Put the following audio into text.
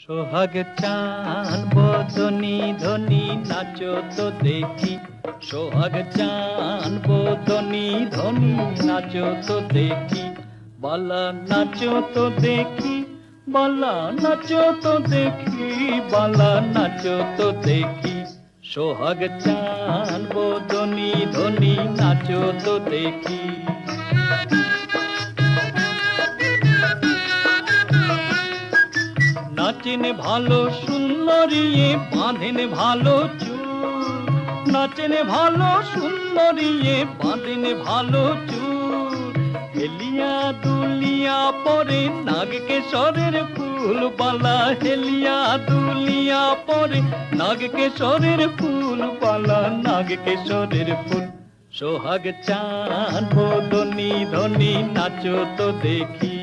সোহাগ চান বদনি ধনি নাচো তো দেখি, সোহাগ চান বদনি ধনি নাচো তো দেখি, বালা নাচো তো দেখি, বালা নাচো তো দেখি, বালা নাচো তো দেখি। সোহাগ চান বদনি ধনি নাচো তো দেখি। নাচেন ভালো সুন্দরিয়ে বাঁধেন ভালো চুল, নাচেন ভালো সুন্দরিয়ে বাঁধেন ভালো চুল, হেলিয়া দুলিয়া পরে নাগ কেশরের ফুল বালা, হেলিয়া দুলিয়া পরে নাগ কেশরের ফুল বালা, নাগ কেশরের ফুল। সোহাগ চান বদনি ধনি নাচো তো দেখি।